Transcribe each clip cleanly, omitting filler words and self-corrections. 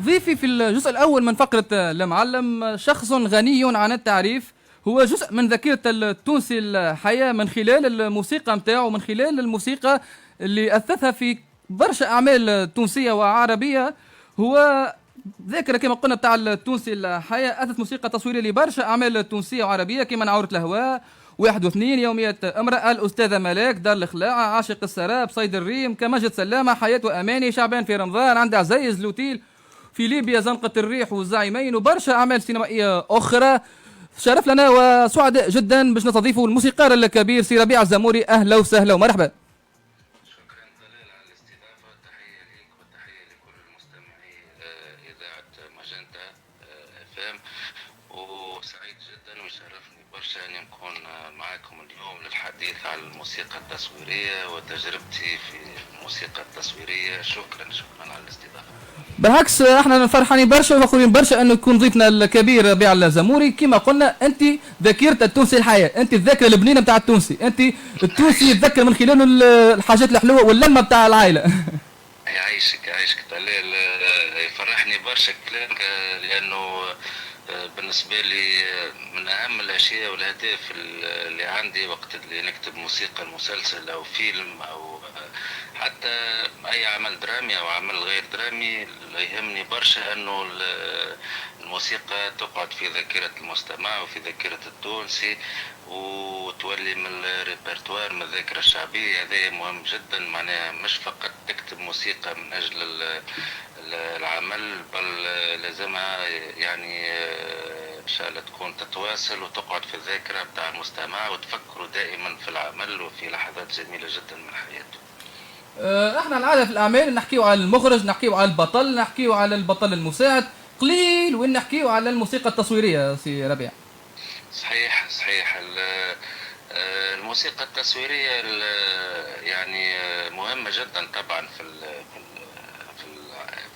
ضيفي في الجزء الأول من فقرة المعلم شخص غني عن التعريف. هو جزء من ذاكرة التونسي الحياة من خلال الموسيقى متاعه، من خلال الموسيقى اللي أثثها في برشا أعمال تونسية وعربية. هو ذاكرة كما قلنا بتاع التونسي الحياة، أثث موسيقى تصويرية لبرشا أعمال تونسية وعربية كما نعورة الهواء، واحد واثنين، يومية امرأة، الأستاذة ملاك، دار الخلاعة، عاشق السراب، صيد الريم، كمجد سلامة، حياة وأماني، شعبان في رمضان، عند عزيز، لوتيل، في ليبيا، زنقة الريح والزعيمين، وبرشا أعمال سينمائية أخرى. شرف لنا وسعداء جدا باش نستضيفوا الموسيقار الكبير سي ربيع الزموري. أهلا وسهلا ومرحبا. شكرا طلال على الاستضافة، تحية ليك وتحية لكل المستمعي إذاعة ماجنتا اف ام، وسعيد جدا ويشرفني برشا أن نكون معكم اليوم للحديث عن الموسيقى التصويرية وتجربتي في الموسيقى التصويرية. شكرا على الاستضافة. بالعكس احنا فرحانين برشا وفخورين برشا انه يكون ضيفنا الكبير ربيع الزموري. كما قلنا انت ذاكره التونسي الحياه، انت الذاكره البنينه بتاع التونسي، انت التونسي يتذكر من خلاله الحاجات الحلوه واللمه بتاع العائله. يعيشك طلال، يفرحني برشا كلامك لأنه بالنسبة لي من أهم الأشياء والأهداف اللي عندي وقت اللي نكتب موسيقى المسلسل أو فيلم أو حتى أي عمل درامي أو عمل غير درامي، يهمني برشا أنه الموسيقى تقعد في ذاكرة المستمع وفي ذاكرة التونسي وتولي من الريبرتوار، من الذاكرة الشعبية. هذا مهم جدا، معناها مش فقط تكتب موسيقى من أجل العمل، بل لازمها يعني إن شاء الله تكون تتواصل وتقعد في الذاكرة بتاع المستمع وتفكروا دائما في العمل وفي لحظات جميلة جدا من حياته. احنا العاده في الاعمال نحكيو على المخرج، نحكيو على البطل، نحكيو على البطل المساعد، قليل وين نحكيو على الموسيقى التصويريه سي ربيع. صحيح الموسيقى التصويرية يعني مهمة جدا طبعا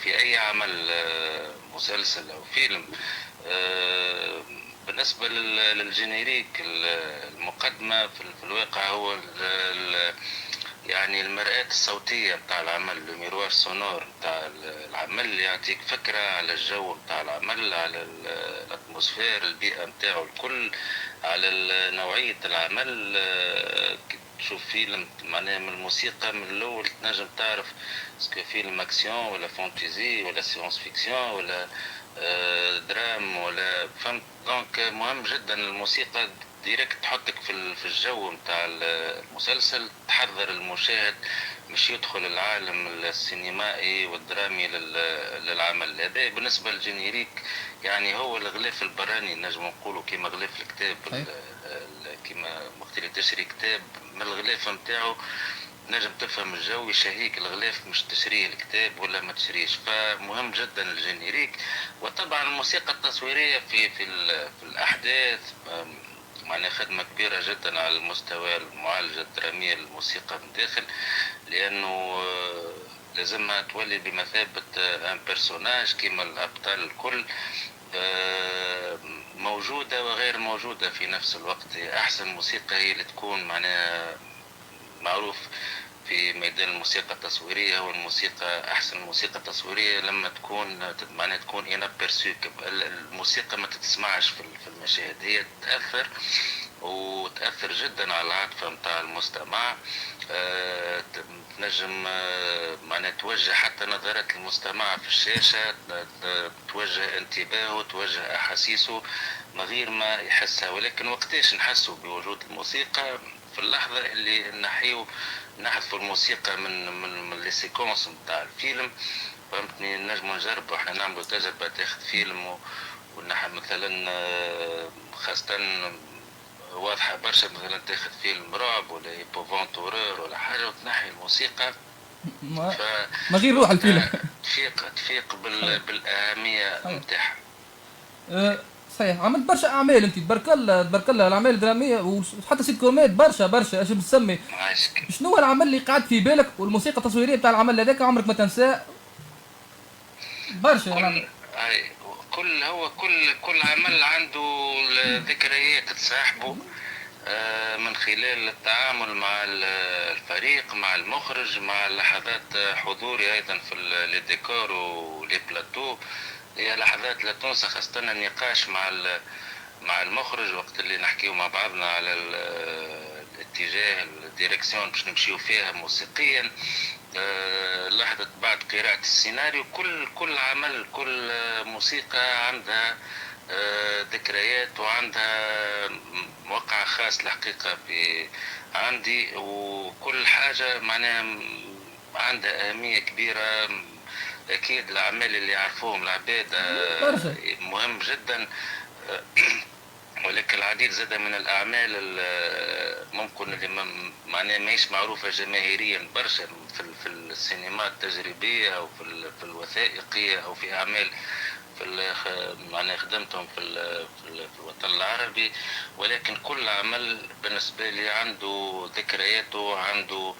في أي عمل مسلسل أو فيلم. بالنسبة للجينيريك، المقدمة في الواقع هو يعني المرآة الصوتية بتاع العمل، الميروار سونور بتاع العمل، يعطيك فكرة على الجو بتاع العمل، على الاتموسفير، البيئة بتاعه الكل، على نوعية العمل. تشوف فيلم معناها من الموسيقى من الأول تنجم تعرف اسكو فيلم أكسيون ولا فانتزي ولا سيونس فيكسيون ولا درام ولا فهمت. دونك مهم جدا الموسيقى ديريكت تحطك في الجو متاع المسلسل، تحضر المشاهد مش يدخل العالم السينمائي والدرامي للعمل هذا. بالنسبة للجينيريك يعني هو الغلاف البراني، نجم نقولوا كما غلاف الكتاب، كما وقت اللي تشري كتاب من الغلاف متاعو نجم تفهم الجو، يشهيك الغلاف مش تشريه الكتاب ولا ما تشريش. فمهم جدا الجينيريك. وطبعا الموسيقى التصويرية في الأحداث معناها خدمة كبيرة جدا على المستوى المعالجة الدرامية للموسيقى من داخل، لأنه لازمها تولي بمثابة ان بيرسوناج كما الأبطال الكل، موجودة وغير موجودة في نفس الوقت. أحسن موسيقى هي اللي تكون معناها معروف في ميدان الموسيقى التصويرية. هو الموسيقى أحسن موسيقى تصويرية لما تكون معناها تكون inaperçue، الموسيقى ما تتسمعش في المشاهد، هي تأثر وتأثر جدا على العاطفة متاع المستمع. تنجم معناها توجه حتى نظرات المستمع في الشاشة، توجه انتباهه، توجه أحاسيسه من غير ما يحسها. ولكن وقتاش نحسوا بوجود الموسيقى؟ في اللحظة اللي نحذف الموسيقى من لي سيكونس نتاع الفيلم، فهمتني. نجم نجربوا احنا نعملوا تجربة، تاخذ فيلم ونحن مثلا خاصة واضحة برشا، مثلا تاخذ فيلم رعب ولا ايبوفونت هورور ولا حاجة وتنحي الموسيقى ما غير روح الفيلم. تفيق بالأهمية نتاعها. صحيح، عملت برشا اعمال انت، تبارك الله تبارك الله، الاعمال الدراميه وحتى سيت كوميد برشا اش بتسمي. شنو هو العمل اللي قعد في بالك والموسيقى التصويريه بتاع العمل هذاك عمرك ما تنساه؟ برشا كل عمل عنده ذكريات تصاحبه. من خلال التعامل مع الفريق، مع المخرج، مع لحظات حضوري أيضا في الديكور ولي بلاتو. هي لحظات لا تنسى، خاصة النقاش مع المخرج وقت اللي نحكيو مع بعضنا على الاتجاه الديريكسيون باش نمشيو فيها موسيقيا. لحظة بعد قراءة السيناريو، كل عمل، كل موسيقى عندها ذكريات وعندها موقع خاص الحقيقة عندي، وكل حاجة معناها عندها أهمية كبيرة. أكيد الأعمال اللي يعرفوهم العباد برشا. مهم جدا. ولكن العديد زاد من الأعمال ممكن اللي معناها ماهيش معروفة جماهيريا برشا في السينما التجريبية أو في الوثائقية أو في أعمال معناها خدمتهم في الوطن العربي. ولكن كل عمل بالنسبة لي عنده ذكرياته، عنده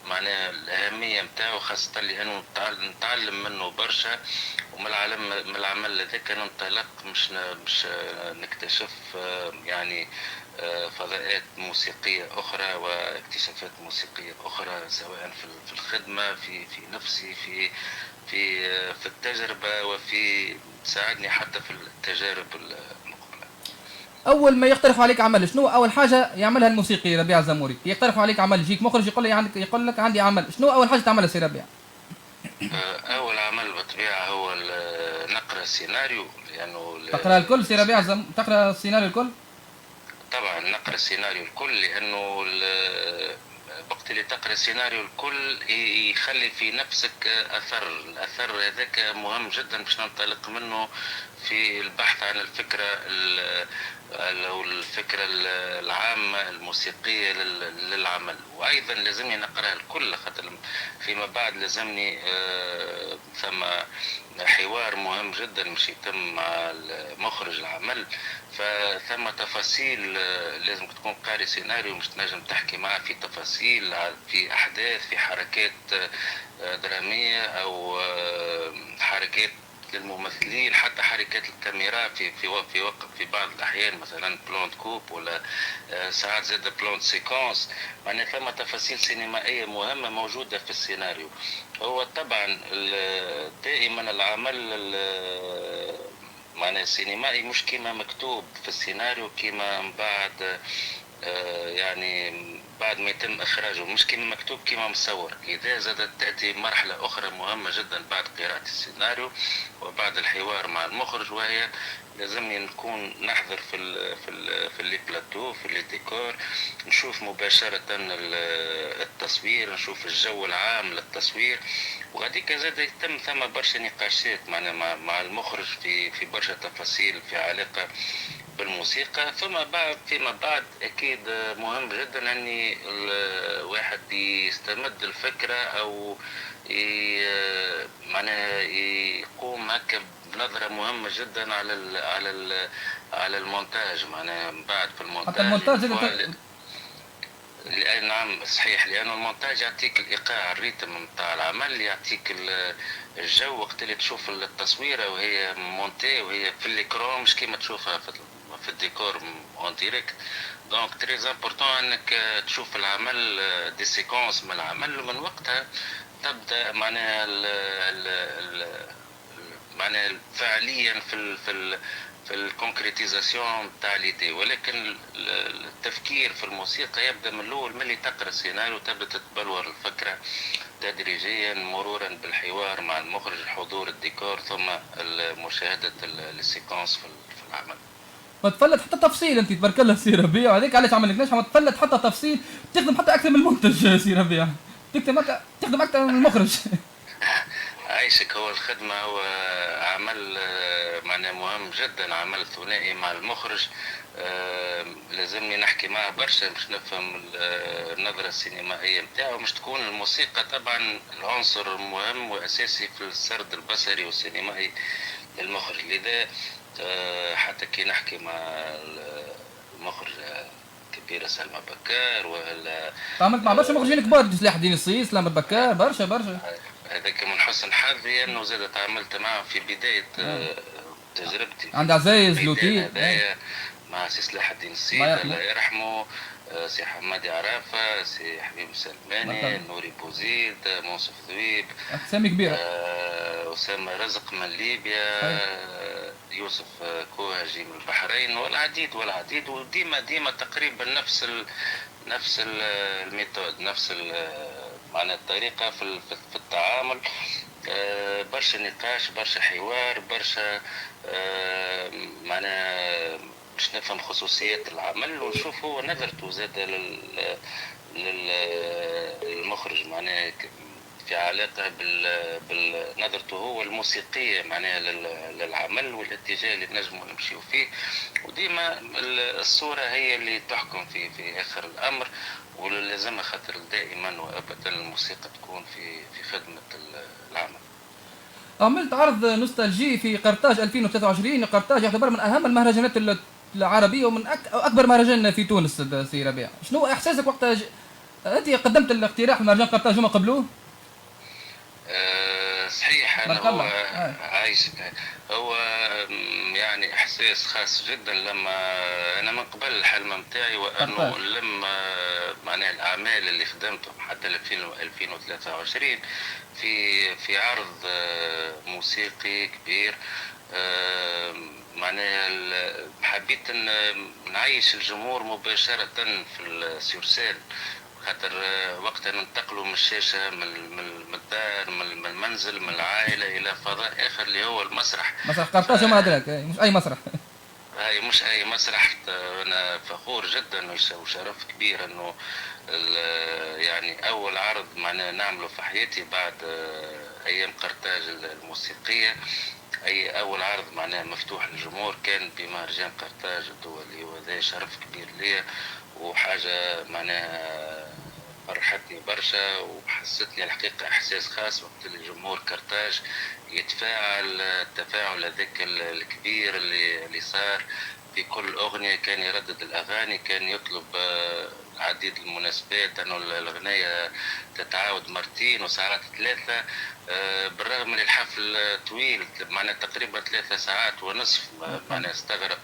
معناها الأهمية متاعه، خاصة لأنه نتعلم منه برشا. ومن العمل هذاك ننطلق مش نكتشف يعني فضاءات موسيقية أخرى واكتشافات موسيقية أخرى، سواء في الخدمة، في نفسي، في التجربة، وفي تساعدني حتى في التجارب المقبلة. اول ما يقترحوا عليك عمل، شنو اول حاجه يعملها الموسيقي ربيع الزموري؟ يقترحوا عليك عمل، يجيك مخرج يقول لك عندي عمل، شنو اول حاجه تعملها سي ربيع؟ أول عمل بالطبيعة هو نقرأ سيناريو، لأنه تقرا الكل سي ربيع تقرا السيناريو الكل؟ طبعا نقرأ السيناريو الكل، لأنه وقت اللي تقرأ السيناريو الكل يخلي في نفسك أثر. الأثر هذاك مهم جدا باش ننطلق منه في البحث عن الفكرة أو الفكرة العامة الموسيقية للعمل. وأيضا لازمني نقرأها الكل، خاطر فيما بعد لازمني ثم حوار مهم جدا مش يتم مع مخرج العمل، فثم تفاصيل لازم تكون قاري سيناريو مش تنجم تحكي معه في تفاصيل، في أحداث، في حركات درامية أو حركات للممثلين، حتى حركات الكاميرا في بعض الأحيان، مثلا بلوند كوب ولا ساعات زاد بلوند سيكونس. يعني ثم تفاصيل سينمائية مهمة موجودة في السيناريو. هو طبعا دائما العمل معناه السينمائي مش كما مكتوب في السيناريو، كما من بعد يعني بعد ما يتم إخراجه مش كما مكتوب كما مصور. إذا زادت تأتي مرحلة أخرى مهمة جدا بعد قراءة السيناريو وبعد الحوار مع المخرج، وهي لازمني نكون نحضر في اللي بلاتو، في اللي ديكور، نشوف مباشرة التصوير، نشوف الجو العام للتصوير. وغاديك زاد يتم ثم برشا نقاشات مع المخرج في برشا تفاصيل في علاقة بالموسيقى. فيما بعد اكيد مهم جدا ان الواحد يستمد الفكره او معناها يقوم هكا بنظره مهمه جدا على المونتاج. معناها بعد في حتى المونتاج المونتاج نعم صحيح، لأنه المونتاج يعطيك الإيقاع، الريتم نتاع العمل، يعطيك الجو وقت اللي تشوف التصويرة وهي مونتي وهي في الإكران مش كيما تشوفها في الديكور اون ديريكت. دونك تريز امبورتون انك تشوف العمل دي سيكونس من العمل، ومن وقتها تبدا معناها فعليا في الكونكريتيزاسيون تاع ليدي. ولكن التفكير في الموسيقى يبدا من الاول، ملي تقرا السيناريو تبدا تتبلور الفكره تدريجيا مرورا بالحوار مع المخرج، حضور الديكور، ثم مشاهده السيكونس في العمل. ما تفلت حتى تفصيل، انت تبارك الله سي ربيع، وهذيك علاش عملك نجحه، ما تفلت حتى تفصيل، تخدم حتى اكثر من المنتج سي ربيع، تخدم اكثر من المخرج. عايشك. هو الخدمة هو عمل معناه مهم جدا، عمل ثنائي مع المخرج. لازمني نحكي معه برشا باش نفهم النظرة السينمائية متاعه، مش تكون الموسيقى طبعا العنصر مهم وأساسي في السرد البصري والسينمائي للمخرج. لذا حتى كي نحكي مع المخرج كبيرة سلمى بكار ولا تعاملت مع برشا مخرجين كبار، سلاح الدين الصيص، سلمى بكار، برشا. هذاك من حسن حظي انه زاد تعاملت معه في بدايه تجربتي عند عزايز لوتي. مع سي صلاح الدين الله السيد يرحمه. الله يرحمه، سي حمادي عرافة، سي حبيب سلماني، مثلا نوري بوزيد، منصف ذويب، اسامي كبيره. أسامة رزق من ليبيا، صحيح. يوسف كوهجي من البحرين، والعديد والعديد. وديما ديما تقريبا نفس الميثود، نفس معناها الطريقة في التعامل. برشا نقاش، برشا حوار، برشا معناها باش نفهم خصوصيات العمل ونشوف هو نظرته زاد للمخرج معناها في علاقة بنظرته هو الموسيقية معناها للعمل والاتجاه اللي نجموا نمشيو فيه. وديما الصورة هي اللي تحكم في آخر الأمر، ولازمها خاطر دائما وأبدا الموسيقى تكون في خدمة العمل. عملت عرض نوستالجي في قرطاج 2023. قرطاج يعتبر من اهم المهرجانات العربيه ومن اكبر مهرجان في تونس. سي ربيع، شنو احساسك وقت انت قدمت الاقتراح لمهرجان قرطاج هما قبلوه؟ صحيح. انا بارك هو الله. عايش، هو يعني احساس خاص جدا لما انا من قبل الحلم نتاعي قرطاج. وانه لما معناها الاعمال اللي خدمتهم حتى 2023 في عرض موسيقي كبير. معناها حبيت ان نعيش الجمهور مباشرة في السورسال، خاطر وقتها ننتقلوا من الشاشة من الدار من المنزل من العائلة إلى فضاء آخر اللي هو المسرح. مسرح قرطاج ما ادراك، مش اي مسرح. هاي مش أي مسرح. أنا فخور جدا وشرف كبير إنه يعني أول عرض معنا نعمله في حياتي بعد أيام قرطاج الموسيقية. أي أول عرض معناه مفتوح للجمهور كان بمهرجان قرطاج الدولي، وهذا شرف كبير ليا وحاجة معناها فرحتني برشا وحسيتني الحقيقة إحساس خاص وقت اللي جمهور قرطاج يتفاعل التفاعل هذاك الكبير اللي صار في كل أغنية. كان يردد الأغاني، كان يطلب عديد المناسبات أنه الأغنية تتعاود مرتين وساعات ثلاثة. بالرغم من الحفل طويل معنا تقريبا 3 ساعات ونصف معنا استغرق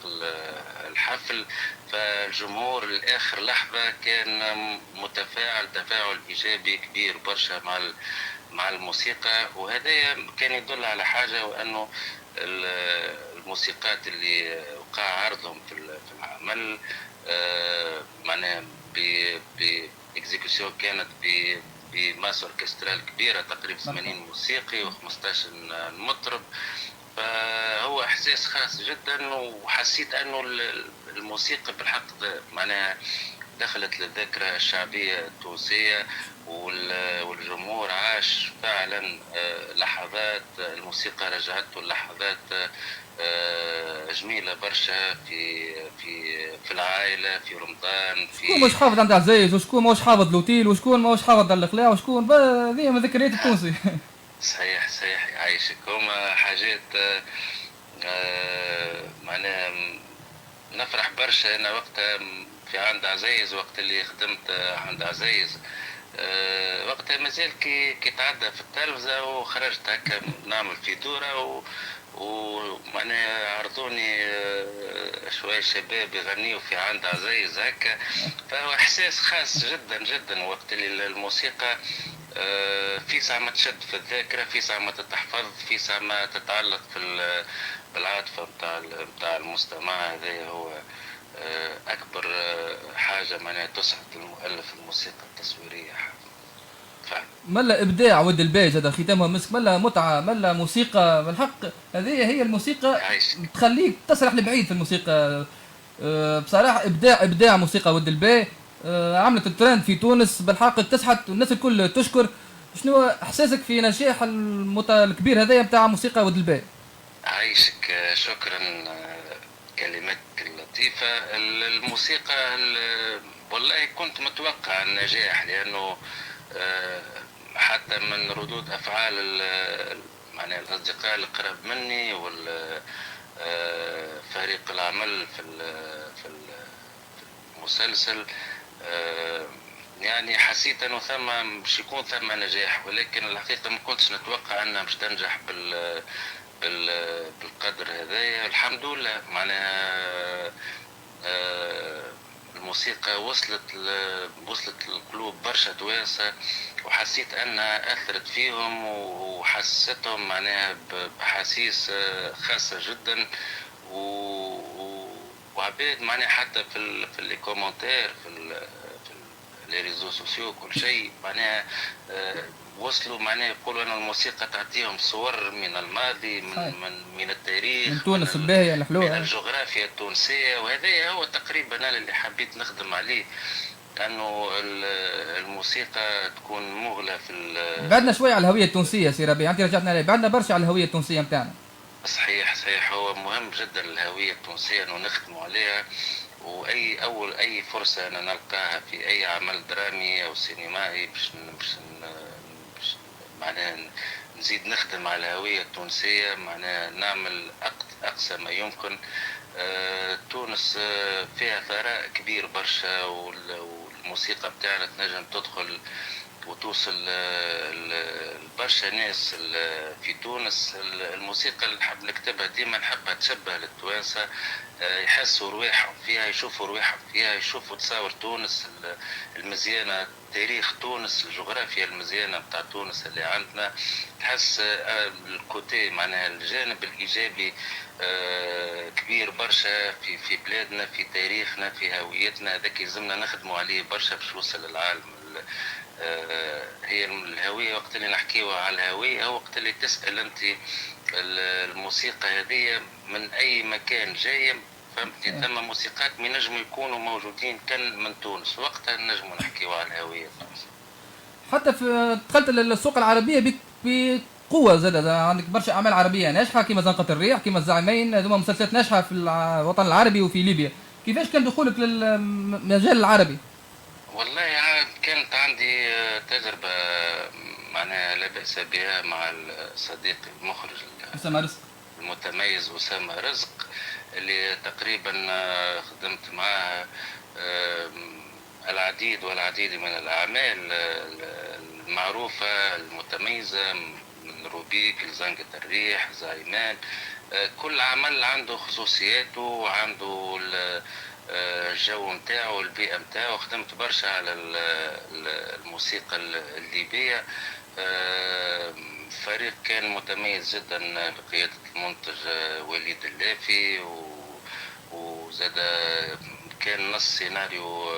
الحفل، فالجمهور لآخر لحظة كان متفاعل تفاعل إيجابي كبير برشا مع الموسيقى. وهذا كان يدل على حاجة، وأنه الموسيقات اللي وقع عرضهم في العمل معناها بإكزيكسيون كانت بماس اوركسترال كبيرة تقريبا 80 موسيقي و15 مطرب. فهو احساس خاص جدا، وحسيت انه الموسيقى بالحق معناها دخلت للذاكرة الشعبية التونسية، والجمهور عاش فعلا لحظات الموسيقى رجعته لحظات جميلة برشا في العائلة في رمضان. شكون مش حافظ عند عزيز، وشكون مش حافظ لوتيل، وشكون مش حافظ القلاع، وشكون هذه من ذكريات التونسي. صحيح صحيح يعيشك. هما حاجات معناها نفرح برشا. انا وقتها في عند عزيز، وقت اللي خدمت عند عزيز وقتها مازال كي تعدى في التلفزة، وخرجت هكا نعمل في دورة ومعناها عرضوني شوية شباب يغنيوا في عند عزيز هكا. فهو إحساس خاص جدا جدا وقت اللي الموسيقى في ساعة ما تشد في الذاكرة، في ساعة ما تتحفظ، في ساعة ما تتعلق بالعاطفة متاع المستمع. هذا هو أكبر حاجة معناها تسعد المؤلف الموسيقى التصويرية فعلا. ملا ابداع ود الباج، هذا ختامها مسك، ملا متعه، ملا موسيقى بالحق. هذه هي الموسيقى تخليك تسرح لبعيد في الموسيقى. بصراحه ابداع موسيقى ود الباج. عملت الترند في تونس بالحق، اكتسحت والناس الكل تشكر. شنو احساسك في نجاح الكبير هذايا نتاع موسيقى ود الباج؟ عايشك شكرا. كلماتك اللطيفة. الموسيقى والله كنت متوقع النجاح، لأنه حتى من ردود أفعال معناها الأصدقاء القراب مني والفريق العمل في المسلسل، يعني حسيت انه باش يكون ثم نجاح. ولكن الحقيقه ما كنتش نتوقع انها باش تنجح بالقدر هذايا. الحمد لله معناها الموسيقى وصلت لقلوب برشا توانسة، وحسيت انها اثرت فيهم وحسستهم معناها باحاسيس خاصة جدا. وعباد معناها حتى في لي كومنتير في لي ريزو سوسيو كل شيء معناها وصلوا معناها يقولوا ان الموسيقى تعطيهم صور من الماضي، من التاريخ، من تونس الباهية الحلوة، من الجغرافيا التونسية. وهذا هو تقريبا انا اللي حبيت نخدم عليه، انه الموسيقى تكون مغلى بعدنا شوي على الهوية التونسية سي ربيع، انت رجعتنا عليه، بعدنا برشا على الهوية التونسية نتاعنا. صحيح هو مهم جدا الهوية التونسية انه نخدموا عليها. اي فرصة انا نلقاها في اي عمل درامي او سينمائي باش معناها نزيد نخدم على الهوية التونسية، معناها نعمل اقصى ما يمكن. تونس فيها ثراء كبير برشا، والموسيقى بتاعنا تنجم تدخل وتوصل لبرشا ناس في تونس. الموسيقى اللي نحب نكتبها ديما نحبها تشبه للتوانسة، يحسوا رواحهم فيها، يشوفوا رواحهم فيها، يشوفوا تصاور تونس المزيانة، تاريخ تونس، الجغرافيا المزيانة بتاع تونس اللي عندنا. تحس الكوتي معناها الجانب الإيجابي كبير برشا في بلادنا، في تاريخنا، في هويتنا. هذاك يلزمنا نخدموا عليه برشا باش يوصل للعالم. هي الهوية، وقت اللي نحكيوا على الهوية هو وقت اللي تسأل أنت الموسيقى هذه من أي مكان جاية، فهمتني؟ ثم موسيقات ما نجموا يكونوا موجودين كان من تونس، وقتها نجموا نحكيوا على الهوية التونسية. حتى في دخلت السوق العربية بقوة زاد، عندك برشا أعمال عربية ناجحة كيما زنقة الريح، كيما الزعيمين، هذوما مسلسلات ناجحة في الوطن العربي وفي ليبيا. كيفاش كان دخولك للمجال العربي؟ والله كانت عندي تجربة معناها لا بأس بها مع الصديق المخرج أسامة رزق المتميز أسامة رزق، اللي تقريبا خدمت معاه العديد والعديد من الأعمال المعروفة المتميزة، من روبيك لزنقة الريح، زايمان. كل عمل عنده خصوصياته وعنده الجو نتاعو، البيئة نتاعو. خدمت برشا على الموسيقى الليبية. فريق كان متميز جدا بقيادة المنتج وليد اللافي، وزاد كان نص سيناريو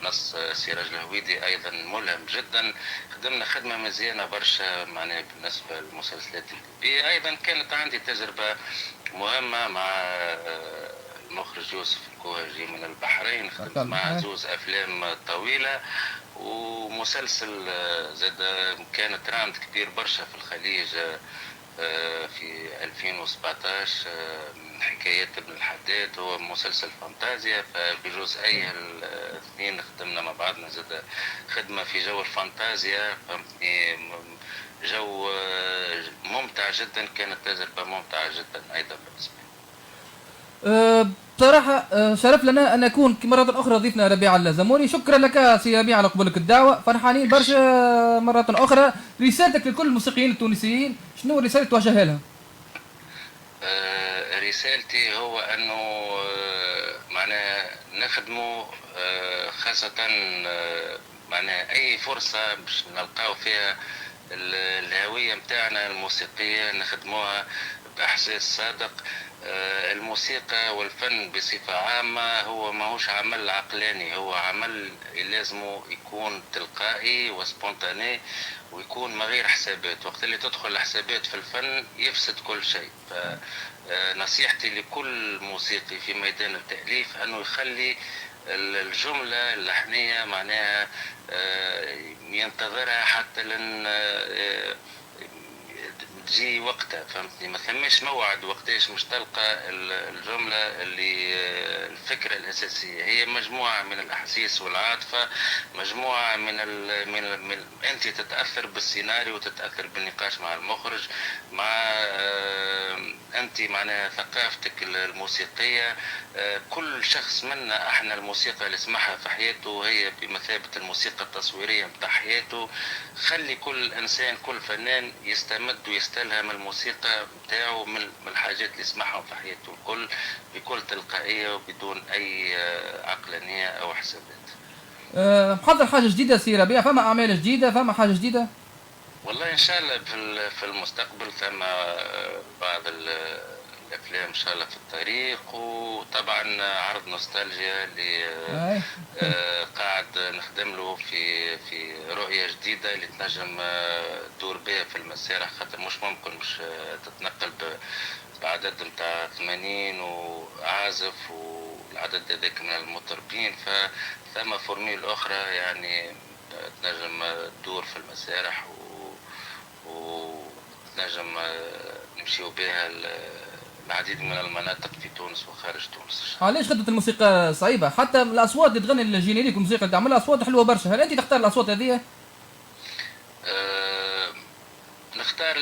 نص سراج الهويدي ايضا ملهم جدا. خدمنا خدمه مزيانه برشا معناها بالنسبه للمسلسلات الليبيه. ايضا كانت عندي تجربه مهمه مع المخرج يوسف الكوهجي من البحرين، خدمت مع زوز افلام طويله ومسلسل زاد كان تراند كبير برشا في الخليج في 2017، حكايات ابن الحداد، هو مسلسل فانتازيا. فبجزئي الاثنين خدمنا مع بعضنا، زاد خدمة في جو الفانتازيا، فهمتني؟ جو ممتع جدا، كانت تجربة ممتعة جدا أيضا بالنسبة لي. بصراحة شرف لنا أن نكون مرة أخرى ضيفنا ربيع اللازموني. شكرا لك سي ربيع على قبولك الدعوة، فرحانين برشا. مرة أخرى رسالتك لكل الموسيقيين التونسيين، شنو الرسالة توجهها لهم؟ رسالتي هو أنه معناها نخدموا خاصة معناها أي فرصة باش نلقاو فيها الهوية متاعنا الموسيقية نخدموها بإحساس صادق. الموسيقى والفن بصفة عامة هو ماهوش عمل عقلاني، هو عمل لازم يكون تلقائي وسبونتاني ويكون من غير حسابات. وقت اللي تدخل الحسابات في الفن يفسد كل شيء. فنصيحتي لكل موسيقي في ميدان التأليف أنه يخلي الجملة اللحنية معناها ينتظرها حتى لن تجي وقتها، فهمتني؟ ما ثماش موعد وقتاش مش تلقى الجملة اللي الفكرة الأساسية. هي مجموعة من الأحاسيس والعاطفة، مجموعة من أنت تتأثر بالسيناريو وتتأثر بالنقاش مع المخرج، مع أنت معناها ثقافتك الموسيقية. كل شخص منا احنا الموسيقى اللي يسمعها في حياته هي بمثابة الموسيقى التصويرية متاع حياته. خلي كل إنسان كل فنان يستمد يستلهم الموسيقى نتاعو من الحاجات اللي يسمعهم في حياته الكل بكل تلقائية وبدون أي عقلانية أو حسابات. محضر حاجه جديده سي ربيع؟ فما اعمال جديده؟ فما حاجه جديده؟ والله إن شاء الله في المستقبل ثم بعض الأفلام إن شاء الله في الطريق، وطبعا عرض نوستالجيا اللي اي قاعد نخدم له في رؤية جديدة اللي تنجم تدور بها في المسيرة، خاطر مش ممكن باش تتنقل بعدد نتاع 80 وعازف والعدد هذاك من المطربين، فثم فورميل أخرى يعني تنجم تدور في المسارح وتنجم نمشيو بها العديد من المناطق في تونس وخارج تونس. علاش خدمه الموسيقى صعيبه؟ حتى الاصوات اللي تغني الجينيريك والموسيقى اللي تعملها اصوات حلوه برشا، هل انت تختار الاصوات هذه؟ نختار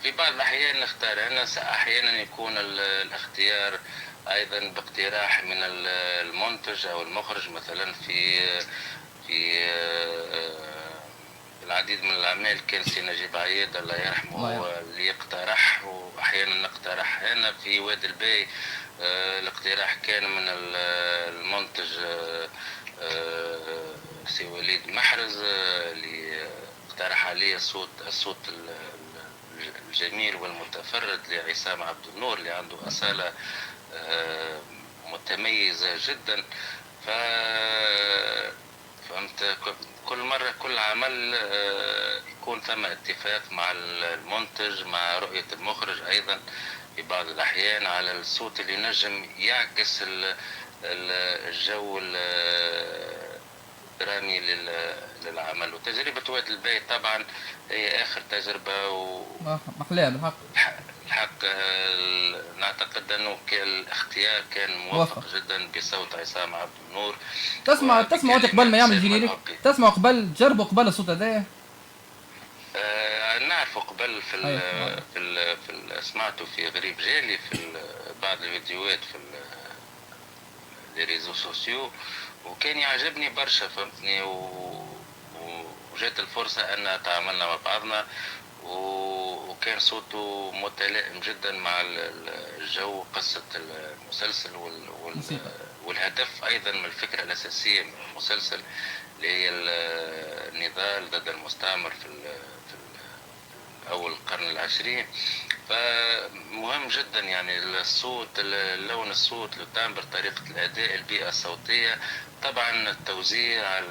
في بعض الأحيان نختار أنا، أحيانا يكون الاختيار أيضا باقتراح من المنتج أو المخرج، مثلا في العديد من الأعمال كان سي نجيب عياد الله يرحمه هو اللي يقترح، وأحيانا نقترح أنا. في وادي الباي الاقتراح كان من المنتج سي وليد محرز اللي اقترح عليه الصوت الجميل والمتفرد لعصام عبد النور اللي عنده أصالة متميزة جدا. فهمت كل مرة كل عمل يكون ثم اتفاق مع المنتج مع رؤية المخرج أيضا في بعض الأحيان على الصوت اللي نجم يعكس الجو الدرامي للعمل. وتجربة وادي الباي طبعا هي آخر تجربة محلاها بالحق. الحق نعتقد أنه الاختيار كان موفق جدا بصوت عصام عبد النور. تسمع قبل ما يعمل جينيريك؟ تسمع قبل تجربوا قبل الصوت هذايا؟ نعرفه قبل سمعته في غريب جالي في بعض الفيديوهات في الريزو سوسيو وكان يعجبني برشا فهمتني، وجات الفرصة أن تعاملنا مع بعضنا وكان صوته متلائم جدا مع الجو قصة المسلسل والهدف أيضا من الفكرة الأساسية من المسلسل اللي هي النضال ضد المستعمر في أول القرن العشرين. فمهم جدا يعني الصوت، لون الصوت، التامبر، طريقة الأداء، البيئة الصوتية، طبعا التوزيع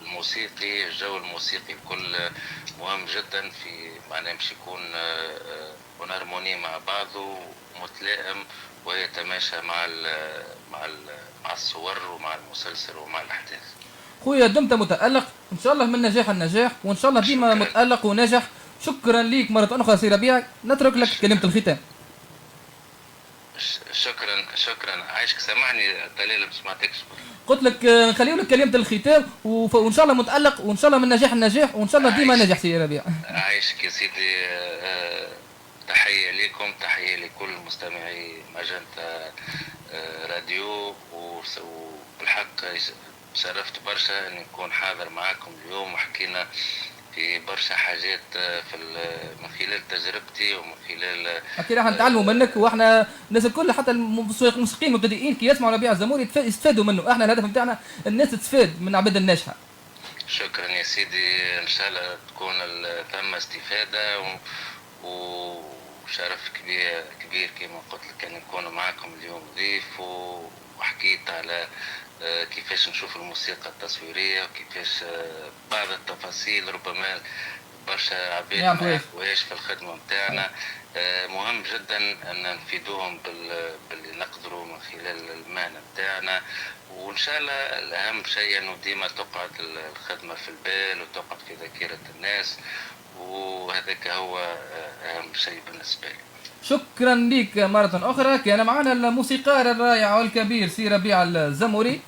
الموسيقي، الجو الموسيقي الكل مهم جدا في معناه باش يكون هارموني مع بعضه ومتلائم ويتماشى مع الصور ومع المسلسل ومع الأحداث. خويا دمت متألق ان شاء الله من نجاح النجاح، وان شاء الله ديما متألق وناجح. شكرا ليك مرة أخرى سي ربيع، نترك لك كلمة الختام. شكرا عايشك. سامحني دليل ما سمعتكش. قلت لك نخليو لك كلمة الختام وان شاء الله متألق وان شاء الله من نجاح النجاح وان شاء الله ديما ناجح سي ربيع. عايشك يا سيدي. تحية لكم، تحية لكل مستمعي ماجنتا راديو، وبالحق شرفت برشا ان نكون حاضر معاكم اليوم، وحكينا في برشا حاجات من خلال تجربتي ومن خلال اكيد راح نتعلموا منك، واحنا الناس الكل حتى الموسيقيين المبتدئين كي يسمعوا ربيع الزموري يستفادوا منه. احنا الهدف نتاعنا الناس تستفاد من عباد الناجحه. شكرا يا سيدي، ان شاء الله تكون ثم استفاده وشرف كبير كما قلت لك ان نكون معكم اليوم ضيف، وحكيت على كيفاش نشوف الموسيقى التصويرية وكيفاش بعض التفاصيل ربما برشا عباد ما يحكوهاش في الخدمة متاعنا. مهم جدا أن نفيدوهم باللي نقدروا من خلال المهنة متاعنا، وإن شاء الله الأهم شيء أنه ديما تقعد الخدمة في البال وتقعد في ذاكرة الناس، وهذاك هو أهم شيء بالنسبة لي. شكرا لك مرة أخرى. كان معنا الموسيقار الرائع والكبير سي ربيع الزموري.